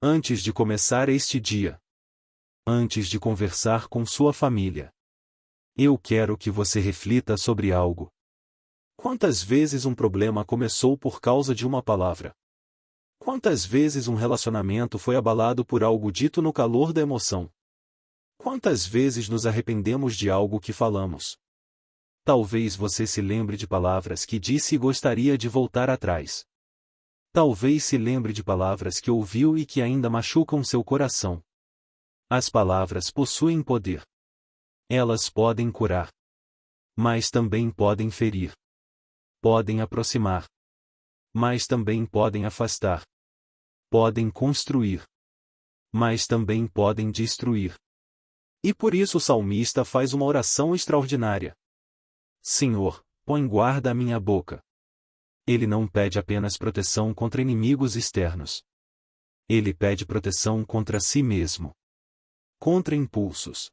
Antes de começar este dia. Antes de conversar com sua família. Eu quero que você reflita sobre algo. Quantas vezes um problema começou por causa de uma palavra? Quantas vezes um relacionamento foi abalado por algo dito no calor da emoção? Quantas vezes nos arrependemos de algo que falamos? Talvez você se lembre de palavras que disse e gostaria de voltar atrás. Talvez se lembre de palavras que ouviu e que ainda machucam seu coração. As palavras possuem poder. Elas podem curar. Mas também podem ferir. Podem aproximar. Mas também podem afastar. Podem construir. Mas também podem destruir. E por isso o salmista faz uma oração extraordinária. Senhor, põe guarda à minha boca. Ele não pede apenas proteção contra inimigos externos. Ele pede proteção contra si mesmo. Contra impulsos.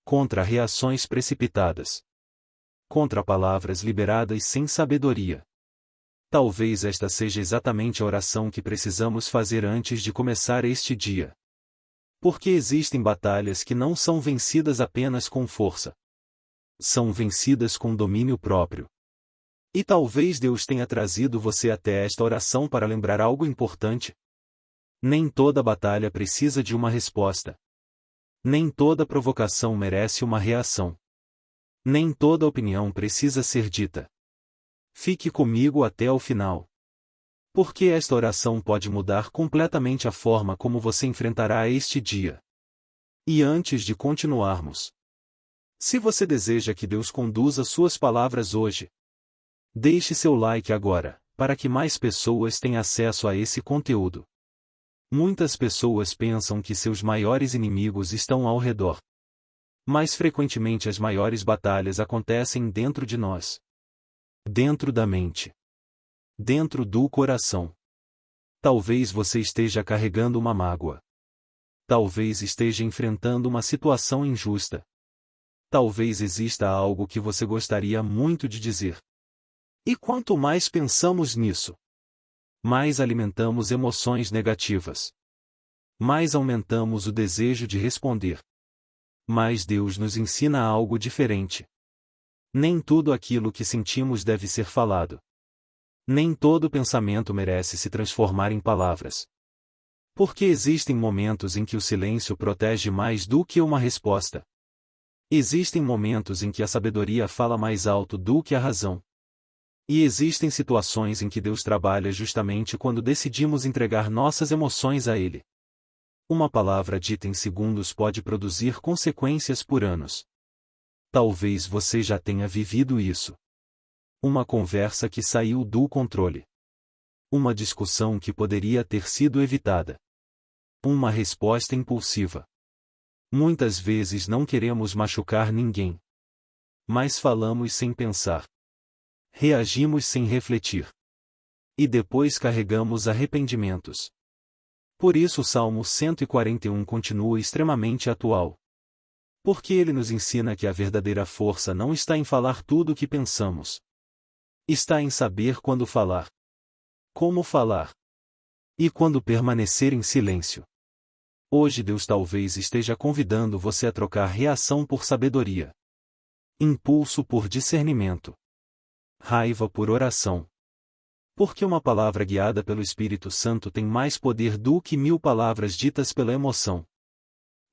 Contra reações precipitadas. Contra palavras liberadas sem sabedoria. Talvez esta seja exatamente a oração que precisamos fazer antes de começar este dia. Porque existem batalhas que não são vencidas apenas com força. São vencidas com domínio próprio. E talvez Deus tenha trazido você até esta oração para lembrar algo importante. Nem toda batalha precisa de uma resposta. Nem toda provocação merece uma reação. Nem toda opinião precisa ser dita. Fique comigo até o final. Porque esta oração pode mudar completamente a forma como você enfrentará este dia. E antes de continuarmos, se você deseja que Deus conduza suas palavras hoje, deixe seu like agora, para que mais pessoas tenham acesso a esse conteúdo. Muitas pessoas pensam que seus maiores inimigos estão ao redor. Mas frequentemente as maiores batalhas acontecem dentro de nós. Dentro da mente. Dentro do coração. Talvez você esteja carregando uma mágoa. Talvez esteja enfrentando uma situação injusta. Talvez exista algo que você gostaria muito de dizer. E quanto mais pensamos nisso, mais alimentamos emoções negativas. Mais aumentamos o desejo de responder. Mas Deus nos ensina algo diferente. Nem tudo aquilo que sentimos deve ser falado. Nem todo pensamento merece se transformar em palavras. Porque existem momentos em que o silêncio protege mais do que uma resposta. Existem momentos em que a sabedoria fala mais alto do que a razão. E existem situações em que Deus trabalha justamente quando decidimos entregar nossas emoções a Ele. Uma palavra dita em segundos pode produzir consequências por anos. Talvez você já tenha vivido isso. Uma conversa que saiu do controle. Uma discussão que poderia ter sido evitada. Uma resposta impulsiva. Muitas vezes não queremos machucar ninguém. Mas falamos sem pensar. Reagimos sem refletir. E depois carregamos arrependimentos. Por isso o Salmo 141 continua extremamente atual. Porque ele nos ensina que a verdadeira força não está em falar tudo o que pensamos. Está em saber quando falar. Como falar. E quando permanecer em silêncio. Hoje Deus talvez esteja convidando você a trocar reação por sabedoria. Impulso por discernimento. Raiva por oração. Porque uma palavra guiada pelo Espírito Santo tem mais poder do que 1000 palavras ditas pela emoção.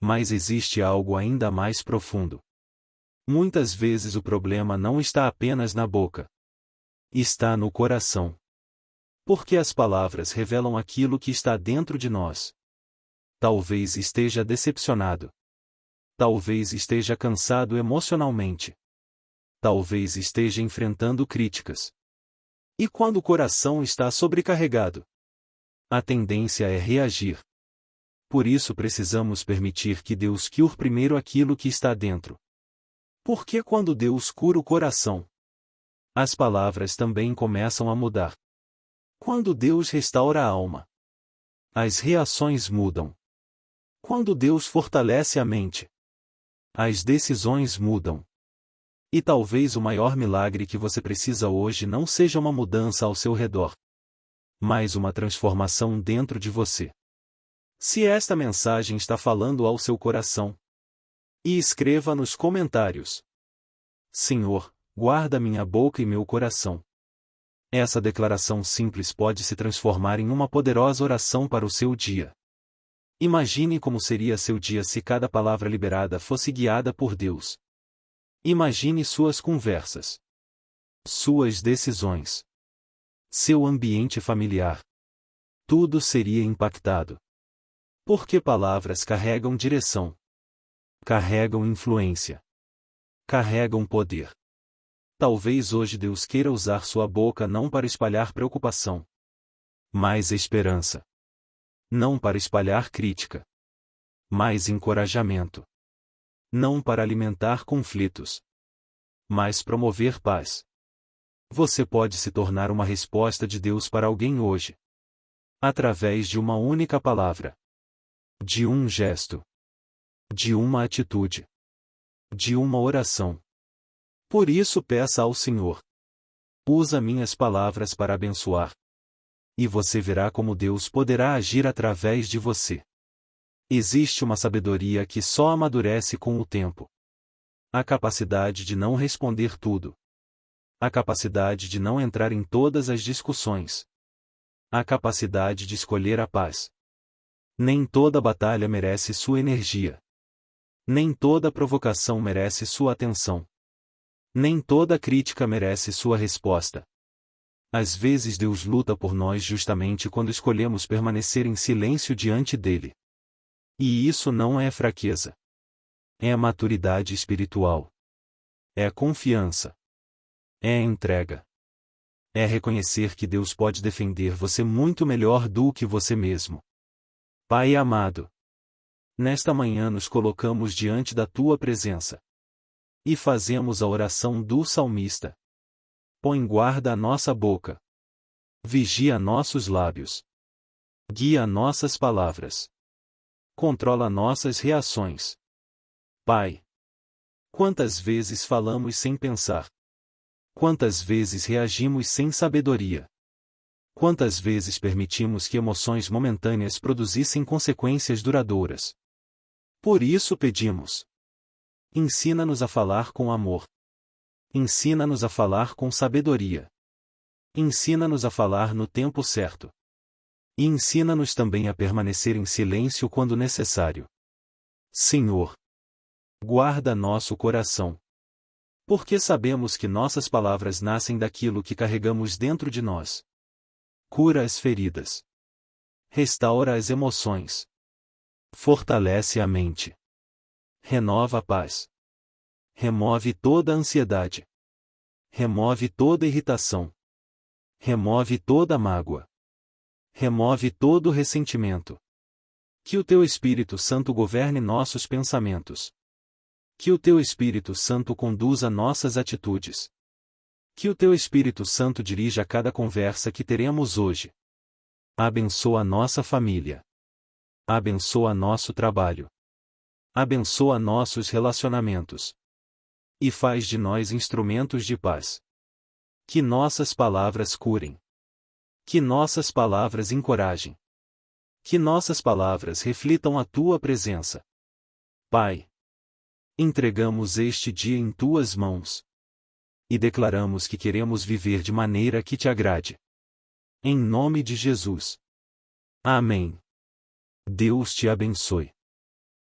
Mas existe algo ainda mais profundo. Muitas vezes o problema não está apenas na boca. Está no coração. Porque as palavras revelam aquilo que está dentro de nós. Talvez esteja decepcionado. Talvez esteja cansado emocionalmente. Talvez esteja enfrentando críticas. E quando o coração está sobrecarregado, a tendência é reagir. Por isso precisamos permitir que Deus cure primeiro aquilo que está dentro. Porque quando Deus cura o coração, as palavras também começam a mudar. Quando Deus restaura a alma, as reações mudam. Quando Deus fortalece a mente, as decisões mudam. E talvez o maior milagre que você precisa hoje não seja uma mudança ao seu redor, mas uma transformação dentro de você. Se esta mensagem está falando ao seu coração, e escreva nos comentários: Senhor, guarda minha boca e meu coração. Essa declaração simples pode se transformar em uma poderosa oração para o seu dia. Imagine como seria seu dia se cada palavra liberada fosse guiada por Deus. Imagine suas conversas, suas decisões, seu ambiente familiar. Tudo seria impactado. Porque palavras carregam direção, carregam influência, carregam poder. Talvez hoje Deus queira usar sua boca não para espalhar preocupação, mas esperança. Não para espalhar crítica, mas encorajamento. Não para alimentar conflitos, mas promover paz. Você pode se tornar uma resposta de Deus para alguém hoje, através de uma única palavra, de um gesto, de uma atitude, de uma oração. Por isso peça ao Senhor: usa minhas palavras para abençoar. E você verá como Deus poderá agir através de você. Existe uma sabedoria que só amadurece com o tempo. A capacidade de não responder tudo. A capacidade de não entrar em todas as discussões. A capacidade de escolher a paz. Nem toda batalha merece sua energia. Nem toda provocação merece sua atenção. Nem toda crítica merece sua resposta. Às vezes Deus luta por nós justamente quando escolhemos permanecer em silêncio diante dele. E isso não é fraqueza. É maturidade espiritual. É confiança. É entrega. É reconhecer que Deus pode defender você muito melhor do que você mesmo. Pai amado, nesta manhã nos colocamos diante da tua presença e fazemos a oração do salmista. Põe guarda a nossa boca. Vigia nossos lábios. Guia nossas palavras. Controla nossas reações. Pai, quantas vezes falamos sem pensar? Quantas vezes reagimos sem sabedoria? Quantas vezes permitimos que emoções momentâneas produzissem consequências duradouras? Por isso pedimos: ensina-nos a falar com amor. Ensina-nos a falar com sabedoria. Ensina-nos a falar no tempo certo. E ensina-nos também a permanecer em silêncio quando necessário. Senhor, guarda nosso coração. Porque sabemos que nossas palavras nascem daquilo que carregamos dentro de nós. Cura as feridas. Restaura as emoções. Fortalece a mente. Renova a paz. Remove toda a ansiedade. Remove toda a irritação. Remove toda a mágoa. Remove todo o ressentimento. Que o teu Espírito Santo governe nossos pensamentos. Que o teu Espírito Santo conduza nossas atitudes. Que o teu Espírito Santo dirija cada conversa que teremos hoje. Abençoa nossa família. Abençoa nosso trabalho. Abençoa nossos relacionamentos. E faz de nós instrumentos de paz. Que nossas palavras curem. Que nossas palavras encorajem. Que nossas palavras reflitam a tua presença. Pai, entregamos este dia em tuas mãos. E declaramos que queremos viver de maneira que te agrade. Em nome de Jesus. Amém. Deus te abençoe.